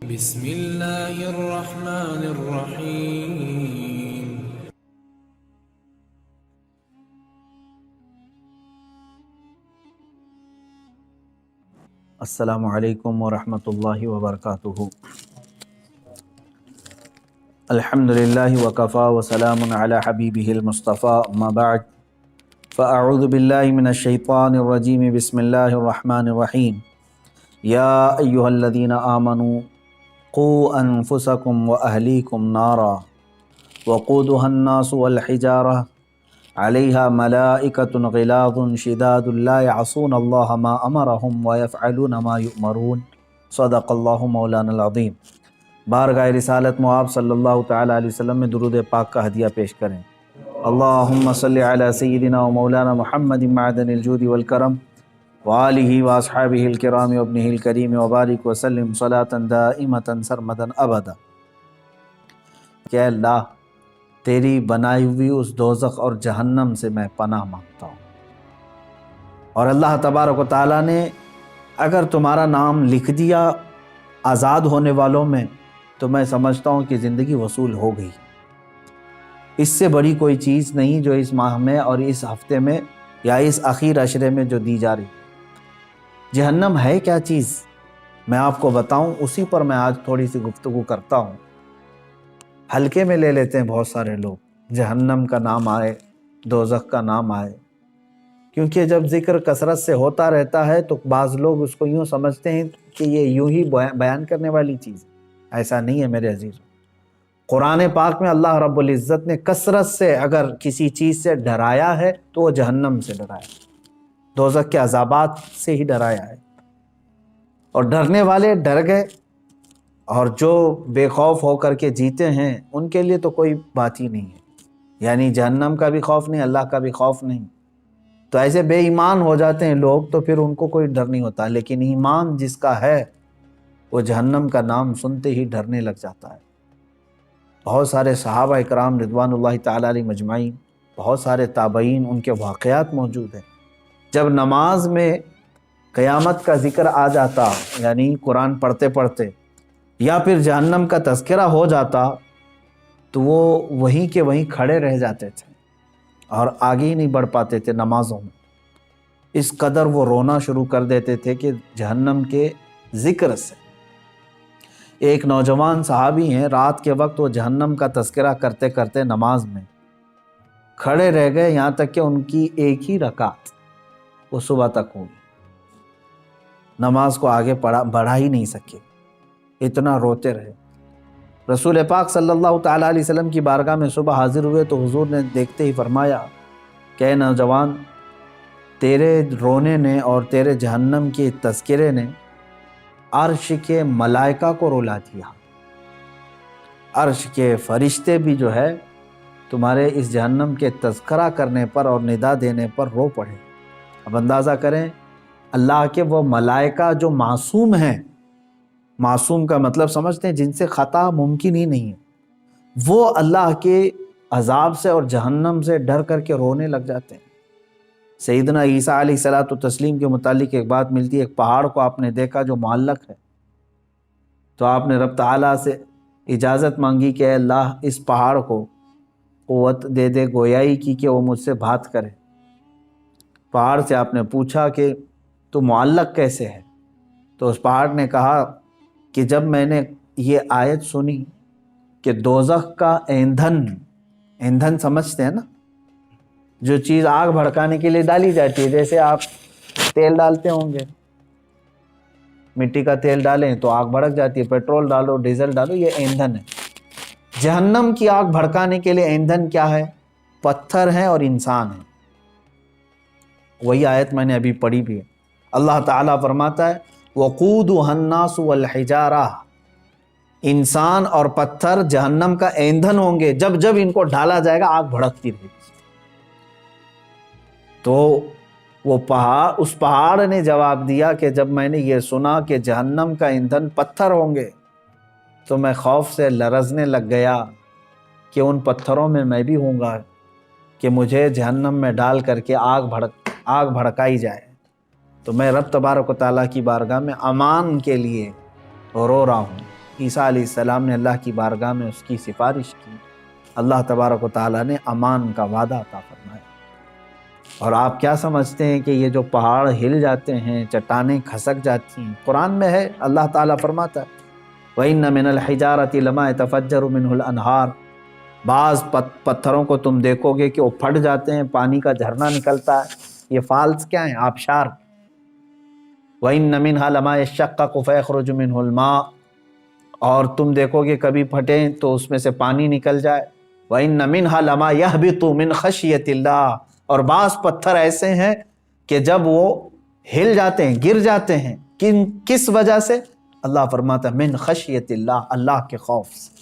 بسم اللہ الرحمن الرحیم۔ السلام علیکم ورحمۃ اللہ وبرکاتہ۔ الحمدللہ وکفا وسلام علی حبیبہ المصطفیٰ، اما بعد فاعوذ باللہ من الشیطان الرجیم، بسم اللہ الرحمن الرحیم۔ یا ایہا الذین آمنوا قوا انفسکم واہلیکم نارا وقودها الناس والحجارہ علیہا ملائکۃ غلاظ شداد لا یعصون اللہ ما امرہم ویفعلون ما یؤمرون، صدق اللہ مولانا العظیم۔ بارگاہ رسالت مآب صلی اللہ تعالیٰ علیہ وسلم میں درود پاک کا ہدیہ پیش کریں۔ اللہم صلی علی سیدنا و مولانا محمد معدن الجود والکرم وآلہ واصحابہ الکرام وابنہ الکریم وبارک وسلم صلاۃ دائمۃ سرمدا ابدا۔ کہ اللہ، تیری بنائی ہوئی اس دوزخ اور جہنم سے میں پناہ مانگتا ہوں، اور اللہ تبارک و تعالیٰ نے اگر تمہارا نام لکھ دیا آزاد ہونے والوں میں تو میں سمجھتا ہوں کہ زندگی وصول ہو گئی۔ اس سے بڑی کوئی چیز نہیں جو اس ماہ میں اور اس ہفتے میں یا اس اخیر عشرے میں جو دی جا رہی۔ جہنم ہے کیا چیز میں آپ کو بتاؤں، اسی پر میں آج تھوڑی سی گفتگو کرتا ہوں۔ ہلکے میں لے لیتے ہیں بہت سارے لوگ، جہنم کا نام آئے، دوزخ کا نام آئے، کیونکہ جب ذکر کثرت سے ہوتا رہتا ہے تو بعض لوگ اس کو یوں سمجھتے ہیں کہ یہ یوں ہی بیان کرنے والی چیز ہے۔ ایسا نہیں ہے میرے عزیزوں۔ قرآن پاک میں اللہ رب العزت نے کثرت سے اگر کسی چیز سے ڈرایا ہے تو وہ جہنم سے ڈرایا ہے، دوزخ کے عذابات سے ہی ڈرایا ہے، اور ڈرنے والے ڈر گئے، اور جو بے خوف ہو کر کے جیتے ہیں ان کے لیے تو کوئی بات ہی نہیں ہے، یعنی جہنم کا بھی خوف نہیں، اللہ کا بھی خوف نہیں۔ تو ایسے بے ایمان ہو جاتے ہیں لوگ تو پھر ان کو کوئی ڈر نہیں ہوتا، لیکن ایمان جس کا ہے وہ جہنم کا نام سنتے ہی ڈرنے لگ جاتا ہے۔ بہت سارے صحابہ اکرام رضوان اللہ تعالیٰ علیہ مجمعین، بہت سارے تابعین، ان کے واقعات موجود ہیں۔ جب نماز میں قیامت کا ذکر آ جاتا، یعنی قرآن پڑھتے پڑھتے، یا پھر جہنم کا تذکرہ ہو جاتا تو وہ وہیں کے وہیں کھڑے رہ جاتے تھے اور آگے ہی نہیں بڑھ پاتے تھے نمازوں میں۔ اس قدر وہ رونا شروع کر دیتے تھے کہ جہنم کے ذکر سے۔ ایک نوجوان صحابی ہیں، رات کے وقت وہ جہنم کا تذکرہ کرتے کرتے نماز میں کھڑے رہ گئے، یہاں تک کہ ان کی ایک ہی رکعت وہ صبح تک ہوگی، نماز کو آگے بڑھا ہی نہیں سکے، اتنا روتے رہے۔ رسول پاک صلی اللہ تعالیٰ علیہ وسلم کی بارگاہ میں صبح حاضر ہوئے تو حضور نے دیکھتے ہی فرمایا کہ اے نوجوان، تیرے رونے نے اور تیرے جہنم کے تذکرے نے عرش کے ملائکہ کو رلا دیا، عرش کے فرشتے بھی جو ہے تمہارے اس جہنم کے تذکرہ کرنے پر اور ندا دینے پر رو پڑے۔ اب اندازہ کریں اللہ کے وہ ملائکہ جو معصوم ہیں، معصوم کا مطلب سمجھتے ہیں جن سے خطا ممکن ہی نہیں ہے، وہ اللہ کے عذاب سے اور جہنم سے ڈر کر کے رونے لگ جاتے ہیں۔ سیدنا عیسیٰ علیہ الصلوۃ والتسلیم کے متعلق ایک بات ملتی ہے، ایک پہاڑ کو آپ نے دیکھا جو معلق ہے، تو آپ نے رب تعالیٰ سے اجازت مانگی کہ اے اللہ اس پہاڑ کو قوت دے دے، گویائی کی کہ وہ مجھ سے بات کرے۔ پہاڑ سے آپ نے پوچھا کہ تو معلق کیسے ہے؟ تو اس پہاڑ نے کہا کہ جب میں نے یہ آیت سنی کہ دوزخ کا ایندھن سمجھتے ہیں نا، جو چیز آگ بھڑکانے کے لیے ڈالی جاتی ہے، جیسے آپ تیل ڈالتے ہوں گے، مٹی کا تیل ڈالیں تو آگ بھڑک جاتی ہے، پیٹرول ڈالو، ڈیزل ڈالو، یہ ایندھن ہے۔ جہنم کی آگ بھڑکانے کے لیے ایندھن کیا ہے؟ پتھر ہیں اور انسان ہیں۔ وہی آیت میں نے ابھی پڑھی بھی ہے۔ اللہ تعالیٰ فرماتا ہے وقودها الناس والحجارہ، انسان اور پتھر جہنم کا ایندھن ہوں گے، جب جب ان کو ڈالا جائے گا آگ بھڑکتی رہے گی۔ تو وہ اس پہاڑ نے جواب دیا کہ جب میں نے یہ سنا کہ جہنم کا ایندھن پتھر ہوں گے تو میں خوف سے لرزنے لگ گیا کہ ان پتھروں میں بھی ہوں گا کہ مجھے جہنم میں ڈال کر کے آگ بھڑکائی جائے۔ تو میں رب تبارک و تعالیٰ کی بارگاہ میں امان کے لیے رو رہا ہوں عیسیٰ علیہ السلام نے اللہ کی بارگاہ میں اس کی سفارش کی، اللہ تبارک و تعالیٰ نے امان کا وعدہ عطا فرمایا۔ اور آپ کیا سمجھتے ہیں کہ یہ جو پہاڑ ہل جاتے ہیں، چٹانیں کھسک جاتی ہیں، قرآن میں ہے، اللہ تعالیٰ فرماتا ہے وَإِنَّ مِنَ الْحِجَارَةِ لَمَا يَتَفَجَّرُ مِنْهُ الْأَنْهَارُ، بعض پتھروں کو تم دیکھو گے کہ وہ پھٹ جاتے ہیں، پانی کا جھرنا نکلتا ہے۔ یہ فالس کیا ہیں؟ آبشار۔ وَإِنَّ مِنْهَا لَمَا يَشَّقَّقُ فَيَخْرُجُ مِنْهُ الْمَاءُ، اور تم دیکھو گے کبھی پھٹیں تو اس میں سے پانی نکل جائے۔ وَإِنَّ مِنْهَا لَمَا يَهْبِطُ مِنْ خَشْيَةِ اللَّهِ، اور بعض پتھر ایسے ہیں کہ جب وہ ہل جاتے ہیں، گر جاتے ہیں، کس وجہ سے؟ اللہ فرماتا ہے من خشیت اللہ، اللہ کے خوف سے۔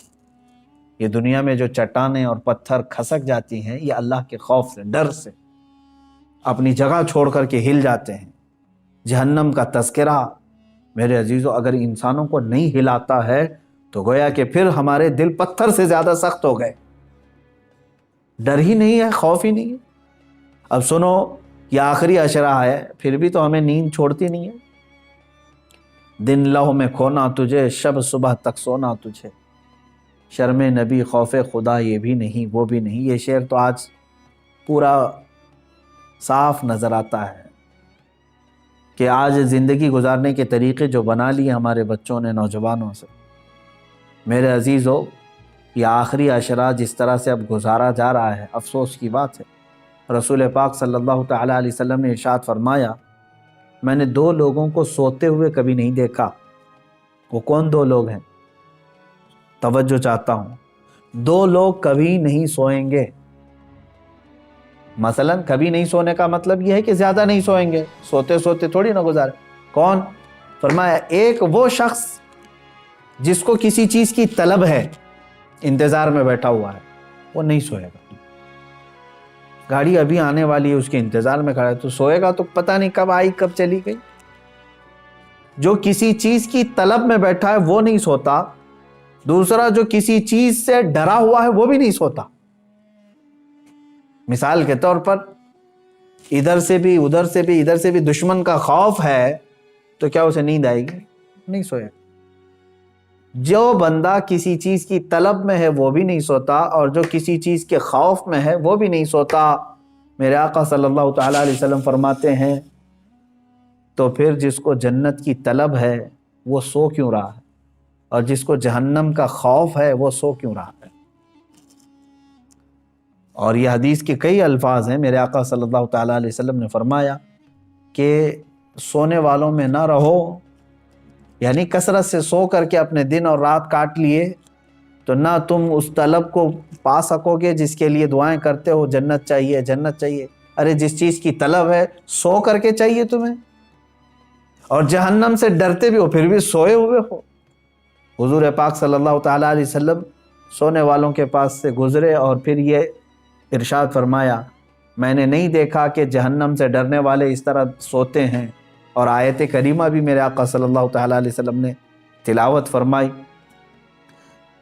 یہ دنیا میں جو چٹانیں اور پتھر کھسک جاتی ہیں، یہ اللہ کے خوف سے، ڈر سے اپنی جگہ چھوڑ کر کے ہل جاتے ہیں۔ جہنم کا تذکرہ میرے عزیزو اگر انسانوں کو نہیں ہلاتا ہے تو گویا کہ پھر ہمارے دل پتھر سے زیادہ سخت ہو گئے، ڈر ہی نہیں ہے، خوف ہی نہیں ہے۔ اب سنو، یہ آخری عشرہ ہے، پھر بھی تو ہمیں نیند چھوڑتی نہیں ہے۔ دن لہو میں کھونا تجھے، شب صبح تک سونا تجھے، شرم نبی خوف خدا یہ بھی نہیں وہ بھی نہیں۔ یہ شعر تو آج پورا صاف نظر آتا ہے کہ آج زندگی گزارنے کے طریقے جو بنا لیے ہمارے بچوں نے، نوجوانوں سے۔ میرے عزیزو، یہ آخری عشرہ جس طرح سے اب گزارا جا رہا ہے، افسوس کی بات ہے۔ رسول پاک صلی اللہ تعالیٰ علیہ وسلم نے ارشاد فرمایا، میں نے دو لوگوں کو سوتے ہوئے کبھی نہیں دیکھا۔ وہ کون دو لوگ ہیں؟ توجہ چاہتا ہوں۔ دو لوگ کبھی نہیں سوئیں گے۔ مثلا کبھی نہیں سونے کا مطلب یہ ہے کہ زیادہ نہیں سوئیں گے، سوتے سوتے تھوڑی نہ گزارے۔ کون؟ فرمایا ایک وہ شخص جس کو کسی چیز کی طلب ہے، انتظار میں بیٹھا ہوا ہے، وہ نہیں سوئے گا۔ گاڑی ابھی آنے والی ہے، اس کے انتظار میں کھڑا ہے، تو سوئے گا تو پتہ نہیں کب آئی کب چلی گئی۔ جو کسی چیز کی طلب میں بیٹھا ہے وہ نہیں سوتا، دوسرا جو کسی چیز سے ڈرا ہوا ہے وہ بھی نہیں سوتا۔ مثال کے طور پر ادھر سے بھی ادھر سے بھی ادھر سے بھی دشمن کا خوف ہے تو کیا اسے نیند آئے گی؟ نہیں سوئے۔ جو بندہ کسی چیز کی طلب میں ہے وہ بھی نہیں سوتا، اور جو کسی چیز کے خوف میں ہے وہ بھی نہیں سوتا۔ میرے آقا صلی اللہ تعالیٰ علیہ وسلم فرماتے ہیں تو پھر جس کو جنت کی طلب ہے وہ سو کیوں رہا ہے، اور جس کو جہنم کا خوف ہے وہ سو کیوں رہا ہے؟ اور یہ حدیث کے کئی الفاظ ہیں۔ میرے آقا صلی اللہ تعالیٰ علیہ وسلم نے فرمایا کہ سونے والوں میں نہ رہو، یعنی کثرت سے سو کر کے اپنے دن اور رات کاٹ لیے تو نہ تم اس طلب کو پا سکو گے جس کے لیے دعائیں کرتے ہو، جنت چاہیے جنت چاہیے۔ ارے جس چیز کی طلب ہے سو کر کے چاہیے تمہیں، اور جہنم سے ڈرتے بھی ہو پھر بھی سوئے ہوئے ہو۔ حضور پاک صلی اللہ تعالیٰ علیہ وسلم سونے والوں کے پاس سے گزرے اور پھر یہ ارشاد فرمایا، میں نے نہیں دیکھا کہ جہنم سے ڈرنے والے اس طرح سوتے ہیں۔ اور آیت کریمہ بھی میرے آقا صلی اللہ تعالیٰ علیہ وسلم نے تلاوت فرمائی۔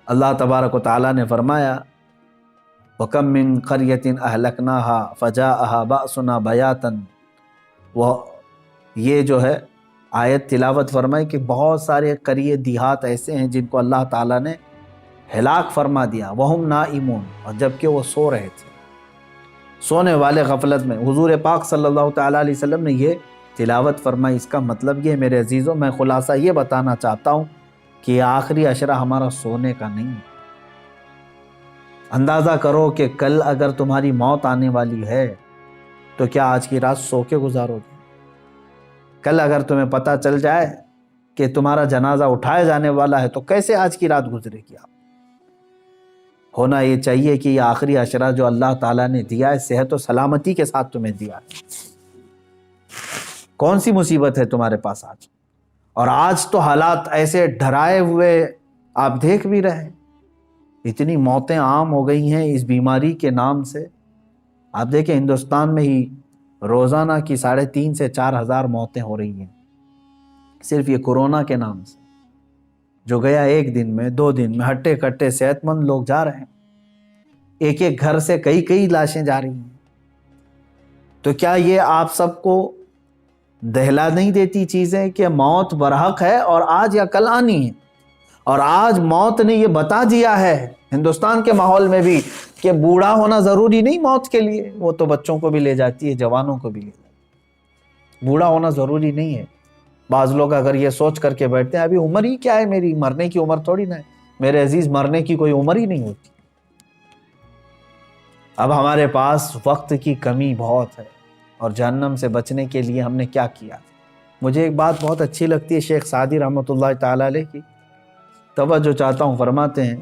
اللہ تبارک و تعالیٰ نے فرمایا وَكَم مِّن قَرْيَةٍ أَهْلَكْنَاهَا فَجَاءَهَا بَأْسُنَا بَيَاتًا، وہ یہ جو ہے آیت تلاوت فرمائی کہ بہت سارے قریے دیہات ایسے ہیں جن کو اللہ تعالیٰ نے ہلاک فرما دیا، وَهُمْ نَائِمُونَ، اور جبکہ وہ سو رہے تھے، سونے والے غفلت میں۔ حضور پاک صلی اللہ تعالیٰ علیہ وسلم نے یہ تلاوت فرمائی۔ اس کا مطلب یہ میرے عزیزوں، میں خلاصہ یہ بتانا چاہتا ہوں کہ آخری عشرہ ہمارا سونے کا نہیں ہے۔ اندازہ کرو کہ کل اگر تمہاری موت آنے والی ہے تو کیا آج کی رات سو کے گزارو گے؟ کل اگر تمہیں پتہ چل جائے کہ تمہارا جنازہ اٹھایا جانے والا ہے تو کیسے آج کی رات گزرے گی آپ؟ ہونا یہ چاہیے کہ یہ آخری عشرہ جو اللہ تعالیٰ نے دیا ہے صحت و سلامتی کے ساتھ تمہیں دیا ہے۔ کون سی مصیبت ہے تمہارے پاس آج؟ اور آج تو حالات ایسے ڈرائے ہوئے آپ دیکھ بھی رہے ہیں، اتنی موتیں عام ہو گئی ہیں اس بیماری کے نام سے۔ آپ دیکھیں ہندوستان میں ہی روزانہ کی 3,500 سے 4,000 موتیں ہو رہی ہیں صرف یہ کورونا کے نام سے، جو گیا ایک دن میں 2 دن میں ہٹے کٹے صحت مند لوگ جا رہے ہیں، ایک ایک گھر سے کئی لاشیں جا رہی ہیں۔ تو کیا یہ آپ سب کو دہلا نہیں دیتی چیزیں کہ موت برحق ہے اور آج یا کل آنی ہے؟ اور آج موت نے یہ بتا دیا ہے ہندوستان کے ماحول میں بھی کہ بوڑھا ہونا ضروری نہیں موت کے لیے، وہ تو بچوں کو بھی لے جاتی ہے، جوانوں کو بھی لے جاتی ہے، بوڑھا ہونا ضروری نہیں ہے۔ بعض لوگ اگر یہ سوچ کر کے بیٹھتے ہیں ابھی عمر ہی کیا ہے میری، مرنے کی عمر تھوڑی نہ ہے، میرے عزیز مرنے کی کوئی عمر ہی نہیں ہوتی۔ اب ہمارے پاس وقت کی کمی بہت ہے، اور جہنم سے بچنے کے لیے ہم نے کیا کیا؟ مجھے ایک بات بہت اچھی لگتی ہے شیخ سعدی رحمۃ اللہ تعالی علیہ کی، توجہ چاہتا ہوں، فرماتے ہیں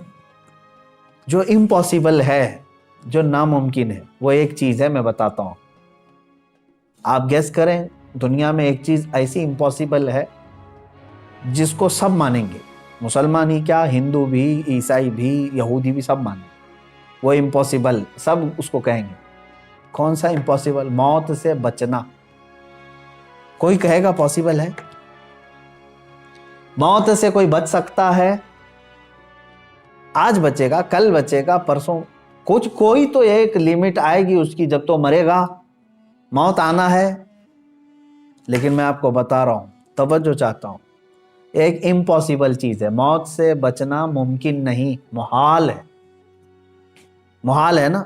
جو امپاسبل ہے، جو ناممکن ہے، وہ ایک چیز ہے، میں بتاتا ہوں، آپ گیس کریں، دنیا میں ایک چیز ایسی امپاسبل ہے جس کو سب مانیں گے، مسلمان ہی کیا، ہندو بھی، عیسائی بھی، یہودی بھی، سب مانیں گے، وہ امپاسبل، سب اس کو کہیں گے۔ کون سا امپاسبل؟ موت سے بچنا۔ کوئی کہے گا پاسبل ہے؟ موت سے کوئی بچ سکتا ہے؟ آج بچے گا، کل بچے گا، پرسوں، کوئی تو ایک لیمٹ آئے گی اس کی، جب تو مرے گا، موت آنا ہے۔ لیکن میں آپ کو بتا رہا ہوں، توجہ چاہتا ہوں، ایک امپاسبل چیز ہے، موت سے بچنا ممکن نہیں، محال ہے، محال ہے نا۔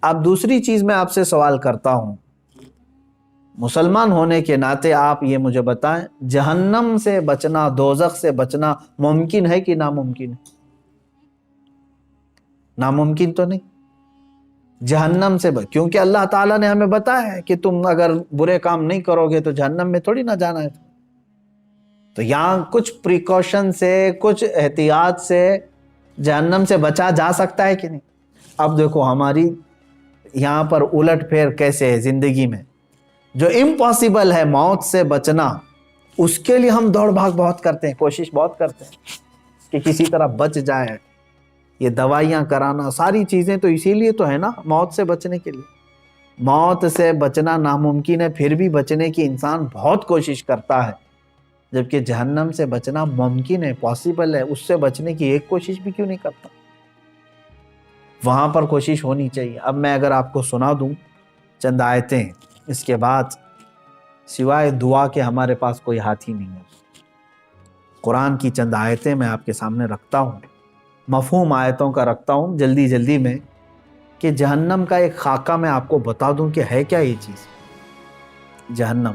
اب دوسری چیز میں آپ سے سوال کرتا ہوں، مسلمان ہونے کے ناطے آپ یہ مجھے بتائیں، جہنم سے بچنا، دوزخ سے بچنا ممکن ہے کہ ناممکن ہے؟ ناممکن تو نہیں، جہنم سے کیونکہ اللہ تعالیٰ نے ہمیں بتایا ہے کہ تم اگر برے کام نہیں کرو گے تو جہنم میں تھوڑی نہ جانا ہے۔ تو یہاں کچھ پریکاشن سے، کچھ احتیاط سے جہنم سے بچا جا سکتا ہے کہ نہیں؟ اب دیکھو ہماری یہاں پر الٹ پھیر کیسے ہے زندگی میں، جو امپاسبل ہے موت سے بچنا، اس کے لیے ہم دوڑ بھاگ بہت کرتے ہیں، کوشش بہت کرتے ہیں کہ کسی طرح بچ جائے، یہ دوائیاں کرانا، ساری چیزیں تو اسی لیے تو ہے نا، موت سے بچنے کے لیے۔ موت سے بچنا ناممکن ہے، پھر بھی بچنے کی انسان بہت کوشش کرتا ہے، جبکہ جہنم سے بچنا ممکن ہے، پاسبل ہے، اس سے بچنے کی ایک کوشش بھی کیوں نہیں کرتا؟ وہاں پر کوشش ہونی چاہیے۔ اب میں اگر آپ کو سنا دوں چند آیتیں، اس کے بعد سوائے دعا کے ہمارے پاس کوئی ہاتھ ہی نہیں ہے۔ قرآن کی چند آیتیں میں آپ کے سامنے رکھتا ہوں، مفہوم آیتوں کا رکھتا ہوں جلدی میں، کہ جہنم کا ایک خاکہ میں آپ کو بتا دوں کہ ہے کیا یہ چیز جہنم۔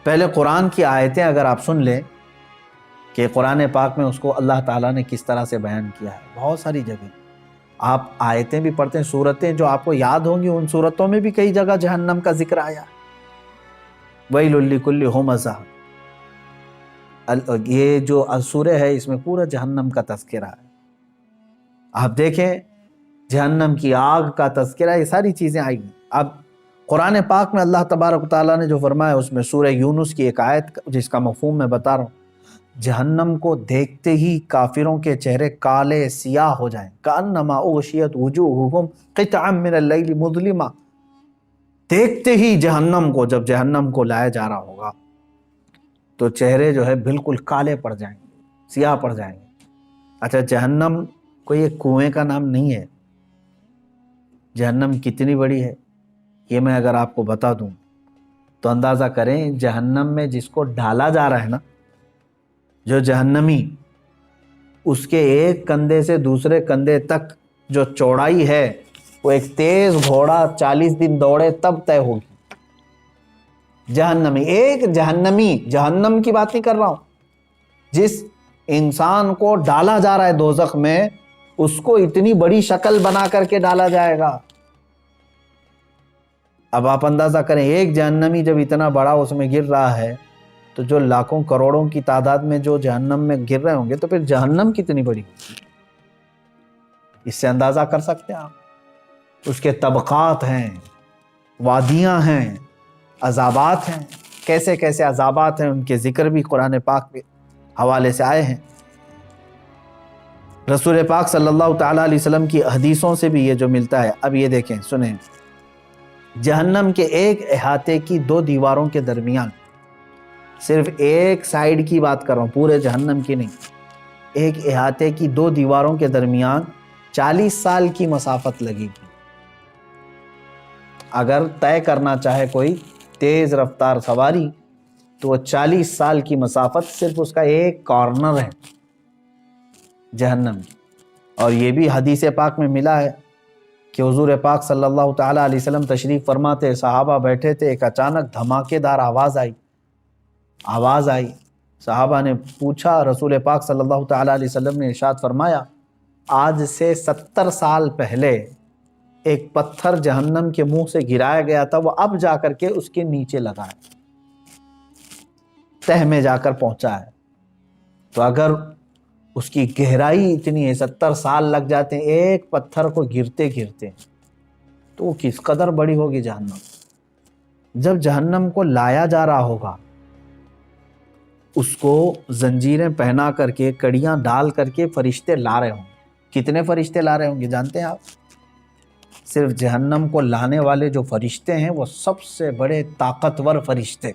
پہلے قرآن کی آیتیں اگر آپ سن لیں کہ قرآن پاک میں اس کو اللہ تعالیٰ نے کس طرح سے بیان کیا ہے، بہت ساری جگہ آپ آیتیں بھی پڑھتے ہیں، سورتیں جو آپ کو یاد ہوں گی، ان سورتوں میں بھی کئی جگہ جہنم کا ذکر آیا۔ وَيْلٌ لِّكُلِّ ہُمَزَةٍ، یہ جو سورہ ہے اس میں پورا جہنم کا تذکرہ ہے۔ آپ دیکھیں جہنم کی آگ کا تذکرہ، یہ ساری چیزیں آئی ہیں۔ اب قرآن پاک میں اللہ تبارک و تعالیٰ نے جو فرمایا، اس میں سورہ یونس کی ایک آیت جس کا مفہوم میں بتا رہا ہوں، جہنم کو دیکھتے ہی کافروں کے چہرے کالے سیاہ ہو جائیں، کأنما اغشیت وجوہہم قطعا من اللیل مظلما، دیکھتے ہی جہنم کو، جب جہنم کو لایا جا رہا ہوگا تو چہرے جو ہے بالکل کالے پڑ جائیں گے، سیاہ پڑ جائیں گے۔ اچھا، جہنم کوئی ایک کنویں کا نام نہیں ہے، جہنم کتنی بڑی ہے یہ میں اگر آپ کو بتا دوں تو اندازہ کریں، جہنم میں جس کو ڈالا جا رہا ہے نا، جو جہنمی، اس کے ایک کندھے سے دوسرے کندھے تک جو چوڑائی ہے، وہ ایک تیز گھوڑا 40 دن دوڑے تب طے ہوگی۔ جہنمی، ایک جہنمی، جہنم کی بات نہیں کر رہا ہوں، جس انسان کو ڈالا جا رہا ہے دوزخ میں، اس کو اتنی بڑی شکل بنا کر کے ڈالا جائے گا۔ اب آپ اندازہ کریں، ایک جہنمی جب اتنا بڑا اس میں گر رہا ہے، تو جو لاکھوں کروڑوں کی تعداد میں جو جہنم میں گر رہے ہوں گے، تو پھر جہنم کتنی بڑی، اس سے اندازہ کر سکتے ہیں آپ۔ اس کے طبقات ہیں، وادیاں ہیں، عذابات ہیں، کیسے کیسے عذابات ہیں، ان کے ذکر بھی قرآن پاک کے حوالے سے آئے ہیں۔ رسول پاک صلی اللہ تعالیٰ علیہ وسلم کی حدیثوں سے بھی یہ جو ملتا ہے۔ اب یہ دیکھیں، سنیں، جہنم کے ایک احاطے کی 2 دیواروں کے درمیان، صرف ایک سائیڈ کی بات کر رہا ہوں، پورے جہنم کی نہیں، ایک احاطے کی 2 دیواروں کے درمیان 40 سال کی مسافت لگے گی۔ اگر طے کرنا چاہے کوئی تیز رفتار سواری، تو وہ 40 سال کی مسافت صرف اس کا ایک کارنر ہے، جہنم کی۔ اور یہ بھی حدیث پاک میں ملا ہے کہ حضور پاک صلی اللہ تعالیٰ علیہ وسلم تشریف فرماتے، صحابہ بیٹھے تھے، ایک اچانک دھماکے دار آواز آئی۔ صحابہ نے پوچھا، رسول پاک صلی اللہ تعالیٰ علیہ وسلم نے ارشاد فرمایا، آج سے 70 سال پہلے ایک پتھر جہنم کے منہ سے گرایا گیا تھا، وہ اب جا کر کے اس کے نیچے لگا ہے، تہ میں جا کر پہنچا ہے۔ تو اگر اس کی گہرائی اتنی ہے، 70 سال لگ جاتے ہیں ایک پتھر کو گرتے تو وہ کس قدر بڑی ہوگی جہنم۔ جب جہنم کو لایا جا رہا ہوگا، اس کو زنجیریں پہنا کر کے، کڑیاں ڈال کر کے فرشتے لا رہے ہوں گے۔ کتنے فرشتے لا رہے ہوں گے جانتے ہیں آپ؟ صرف جہنم کو لانے والے جو فرشتے ہیں وہ سب سے بڑے طاقتور فرشتے،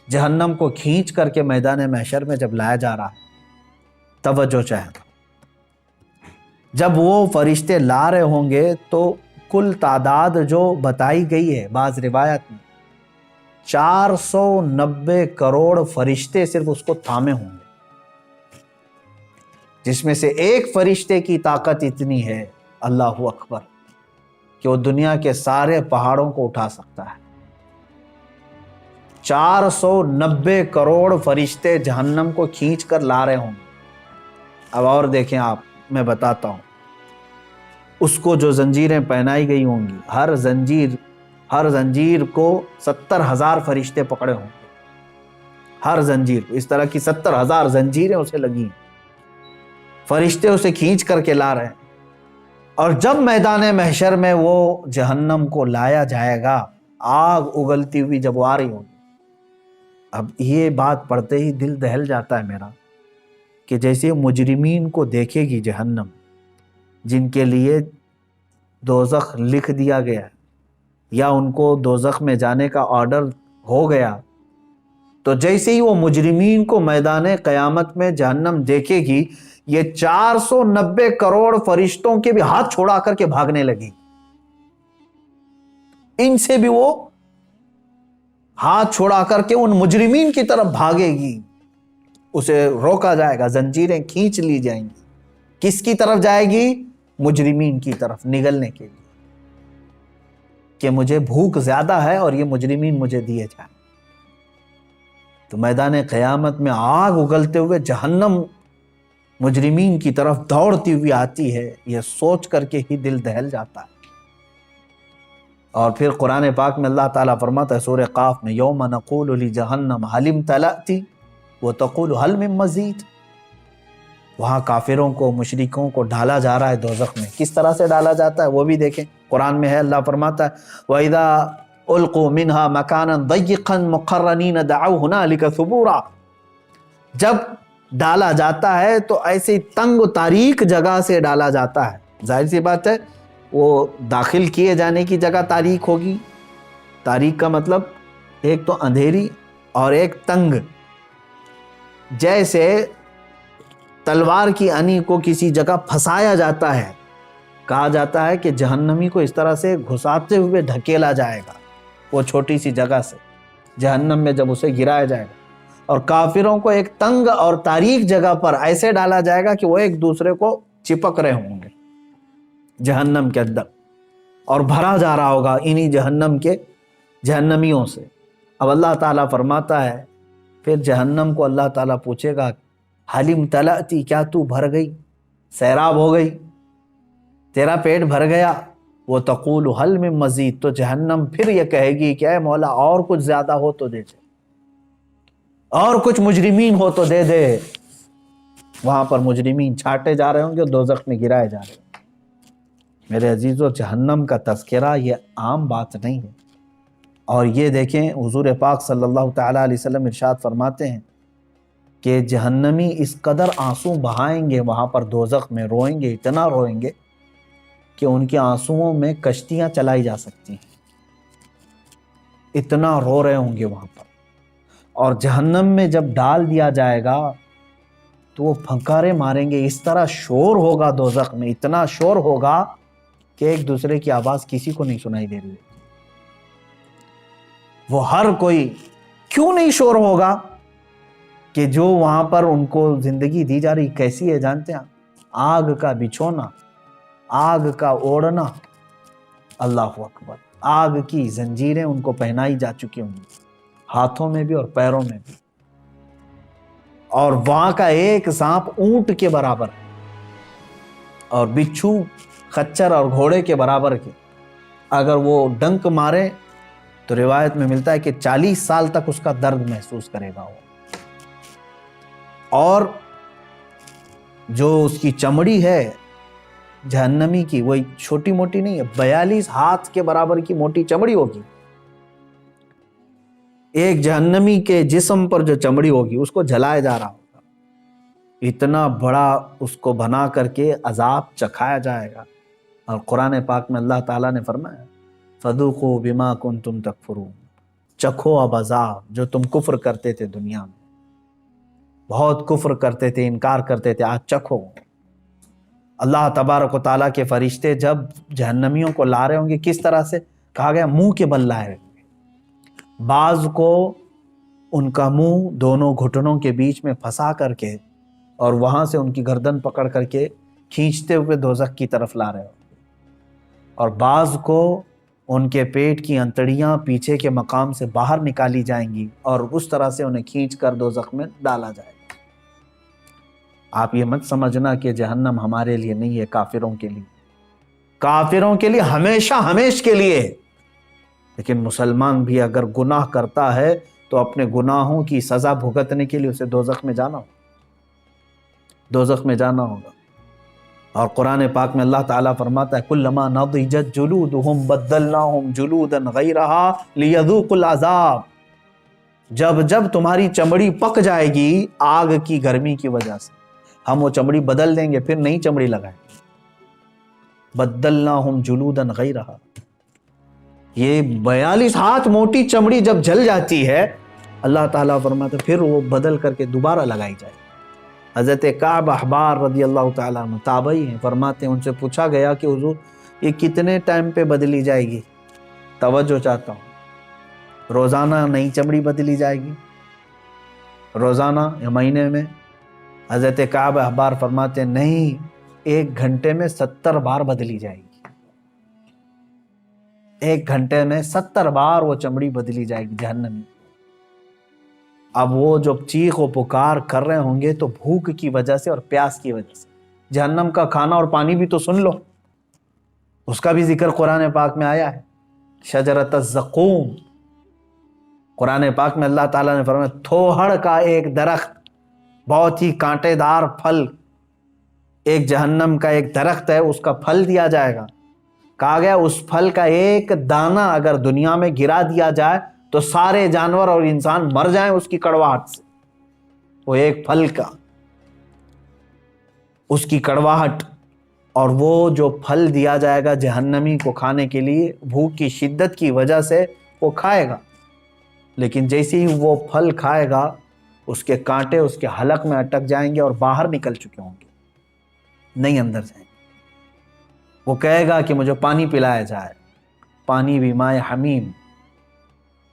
جہنم کو کھینچ کر کے میدان محشر میں جب لایا جا رہا ہے، توجہ چاہیں، جب وہ فرشتے لا رہے ہوں گے تو کل تعداد جو بتائی گئی ہے بعض روایت میں 490 کروڑ فرشتے صرف اس کو تھامے ہوں گے، جس میں سے ایک فرشتے کی طاقت اتنی ہے، اللہ اکبر، کہ وہ دنیا کے سارے پہاڑوں کو اٹھا سکتا ہے۔ 490 کروڑ فرشتے جہنم کو کھینچ کر لا رہے ہوں گے۔ اب اور دیکھیں آپ، میں بتاتا ہوں، اس کو جو زنجیریں پہنائی گئی ہوں گی، ہر زنجیر کو 70,000 فرشتے پکڑے ہوں گے، ہر زنجیر کو، اس طرح کی 70,000 زنجیریں اسے لگی ہیں، فرشتے اسے کھینچ کر کے لا رہے ہیں۔ اور جب میدان محشر میں وہ جہنم کو لایا جائے گا، آگ اگلتی ہوئی جب وہ آ رہی ہوگی، اب یہ بات پڑھتے ہی دل دہل جاتا ہے میرا، کہ جیسے مجرمین کو دیکھے گی جہنم، جن کے لیے دوزخ لکھ دیا گیا یا ان کو دوزخ میں جانے کا آرڈر ہو گیا، تو جیسے ہی وہ مجرمین کو میدان قیامت میں جہنم دیکھے گی، یہ 490 کروڑ فرشتوں کے بھی ہاتھ چھوڑا کر کے بھاگنے لگی، ان سے بھی وہ ہاتھ چھوڑا کر کے ان مجرمین کی طرف بھاگے گی، اسے روکا جائے گا، زنجیریں کھینچ لی جائیں گی۔ کس کی طرف جائے گی؟ مجرمین کی طرف نگلنے کے لیے، کہ مجھے بھوک زیادہ ہے اور یہ مجرمین مجھے دیے جائیں۔ تو میدان قیامت میں آگ اگلتے ہوئے جہنم مجرمین کی طرف دوڑتی ہوئی آتی ہے، یہ سوچ کر کے ہی دل دہل جاتا ہے۔ اور پھر قرآن پاک میں اللہ تعالیٰ فرماتا ہے سورہ قاف میں، یوم نقول لجہنم هل امتلأت وتقول هل من مزید۔ وہاں کافروں کو، مشرکوں کو ڈالا جا رہا ہے دوزخ میں، کس طرح سے ڈالا جاتا ہے وہ بھی دیکھیں، قرآن میں ہے، اللہ فرماتا ہے وَإِذَا أُلْقُوا مِنْهَا مَكَانًا ضَيِّقًا مُقَرَّنِينَ دَعَوْا هُنَالِكَ ثُبُورًا۔ جب ڈالا جاتا ہے تو ایسی تنگ و تاریک جگہ سے ڈالا جاتا ہے، ظاہر سی بات ہے وہ داخل کیے جانے کی جگہ تاریک ہوگی، تاریک کا مطلب ایک تو اندھیری اور ایک تنگ، جیسے تلوار کی انی کو کسی جگہ پھنسایا جاتا ہے، کہا جاتا ہے کہ جہنمی کو اس طرح سے گھساتے ہوئے ڈھکیلا جائے گا وہ چھوٹی سی جگہ سے جہنم میں، جب اسے گرایا جائے گا، اور کافروں کو ایک تنگ اور تاریک جگہ پر ایسے ڈالا جائے گا کہ وہ ایک دوسرے کو چپک رہے ہوں گے جہنم کے اندر، اور بھرا جا رہا ہوگا انہی جہنمیوں سے۔ اب اللہ تعالیٰ فرماتا ہے، پھر جہنم کو اللہ تعالیٰ پوچھے گا حل امتلأت، کیا تو بھر گئی، سیراب ہو گئی، تیرا پیٹ بھر گیا؟ وہ تقول حل من مزید، تو جہنم پھر یہ کہے گی کہ اے مولا اور کچھ زیادہ ہو تو دے دے، اور کچھ مجرمین ہو تو دے دے۔ وہاں پر مجرمین چھاٹے جا رہے ہوں گے، دوزخ میں گرائے جا رہے ہوں گے۔ میرے عزیزو، جہنم کا تذکرہ یہ عام بات نہیں ہے۔ اور یہ دیکھیں حضور پاک صلی اللہ تعالیٰ علیہ وسلم ارشاد فرماتے ہیں کہ جہنمی اس قدر آنسو بہائیں گے وہاں پر دوزخ میں، روئیں گے، اتنا روئیں گے کہ ان کے آنسوؤں میں کشتیاں چلائی جا سکتی ہیں، اتنا رو رہے ہوں گے وہاں پر۔ اور جہنم میں جب ڈال دیا جائے گا تو وہ پھنکارے ماریں گے، اس طرح شور ہوگا دوزخ میں، اتنا شور ہوگا کہ ایک دوسرے کی آواز کسی کو نہیں سنائی دے رہی ہے۔ وہ ہر کوئی، کیوں نہیں شور ہوگا؟ کہ جو وہاں پر ان کو زندگی دی جا رہی کیسی ہے جانتے ہیں آپ؟ آگ کا بچھونا، آگ کا اوڑھنا، اللہ اکبر، آگ کی زنجیریں ان کو پہنائی جا چکی ہوں گی، ہاتھوں میں بھی اور پیروں میں بھی، اور وہاں کا ایک سانپ اونٹ کے برابر اور بچھو خچر اور گھوڑے کے برابر کے، اگر وہ ڈنک مارے تو روایت میں ملتا ہے کہ 40 سال تک اس کا درد محسوس کرے گا وہ، اور جو اس کی چمڑی ہے جہنمی کی، وہ چھوٹی موٹی نہیں ہے، 42 ہاتھ کے برابر کی موٹی چمڑی ہوگی۔ ایک جہنمی کے جسم پر جو چمڑی ہوگی اس کو جلایا جا رہا ہوگا، اتنا بڑا اس کو بنا کر کے عذاب چکھایا جائے گا۔ اور قرآن پاک میں اللہ تعالیٰ نے فرمایا فَذُوقُوا بِمَا كُنْتُمْ تَكْفُرُونَ، چکھو اب عذاب جو تم کفر کرتے تھے دنیا میں، بہت کفر کرتے تھے، انکار کرتے تھے، آج چکھو۔ اللہ تبارک و تعالیٰ کے فرشتے جب جہنمیوں کو لا رہے ہوں گے کس طرح سے؟ کہا گیا منہ کے بل لائے ہوں گے، بعض کو ان کا منہ دونوں گھٹنوں کے بیچ میں پھنسا کر کے اور وہاں سے ان کی گردن پکڑ کر کے کھینچتے ہوئے دوزخ کی طرف لا رہے ہوں گے، اور بعض کو ان کے پیٹ کی انتڑیاں پیچھے کے مقام سے باہر نکالی جائیں گی اور اس طرح سے انہیں کھینچ کر دوزخ میں ڈالا جائے گا۔ آپ یہ مت سمجھنا کہ جہنم ہمارے لیے نہیں ہے، کافروں کے لیے، کافروں کے لیے ہمیشہ ہمیش کے لیے، لیکن مسلمان بھی اگر گناہ کرتا ہے تو اپنے گناہوں کی سزا بھگتنے کے لیے اسے دوزخ میں جانا ہوگا، دوزخ میں جانا ہوگا۔ اور قرآن پاک میں اللہ تعالیٰ فرماتا ہے کلما نضجت جلودہم بدلناہم جلودا غیرہا لیذوقوا العذاب، جب جب تمہاری چمڑی پک جائے گی آگ کی گرمی کی وجہ سے، ہم وہ چمڑی بدل دیں گے، پھر نئی چمڑی لگائیں گے۔ بدلناہم جلودا غیرہا، یہ 42 ہاتھ موٹی چمڑی جب جل جاتی ہے اللہ تعالیٰ فرماتا ہے پھر وہ بدل کر کے دوبارہ لگائی جائے۔ حضرت کعب احبار رضی اللہ تعالیٰ عنہ تابعی ہیں، فرماتے ہیں ان سے پوچھا گیا کہ حضور یہ کتنے ٹائم پہ بدلی جائے گی؟ توجہ چاہتا ہوں، روزانہ نئی چمڑی بدلی جائے گی روزانہ یا مہینے میں؟ حضرت کعب احبار فرماتے ہیں نہیں، 1 گھنٹے میں 70 بار بدلی جائے گی، 1 گھنٹے میں 70 بار وہ چمڑی بدلی جائے گی جہنمی۔ اب وہ جو چیخ و پکار کر رہے ہوں گے تو بھوک کی وجہ سے اور پیاس کی وجہ سے، جہنم کا کھانا اور پانی بھی تو سن لو، اس کا بھی ذکر قرآن پاک میں آیا ہے، شجرۃ الزقوم، قرآن پاک میں اللہ تعالیٰ نے فرمایا تھوہڑ کا ایک درخت، بہت ہی کانٹے دار پھل، ایک جہنم کا ایک درخت ہے، اس کا پھل دیا جائے گا۔ کہا گیا اس پھل کا ایک دانہ اگر دنیا میں گرا دیا جائے تو سارے جانور اور انسان مر جائیں اس کی کڑواہٹ سے، وہ ایک پھل کا، اس کی کڑواہٹ۔ اور وہ جو پھل دیا جائے گا جہنمی کو کھانے کے لیے، بھوک کی شدت کی وجہ سے وہ کھائے گا، لیکن جیسے ہی وہ پھل کھائے گا اس کے کانٹے اس کے حلق میں اٹک جائیں گے اور باہر نکل چکے ہوں گے، نہیں اندر جائیں گے۔ وہ کہے گا کہ مجھے پانی پلایا جائے، پانی بھی مائے حمیم،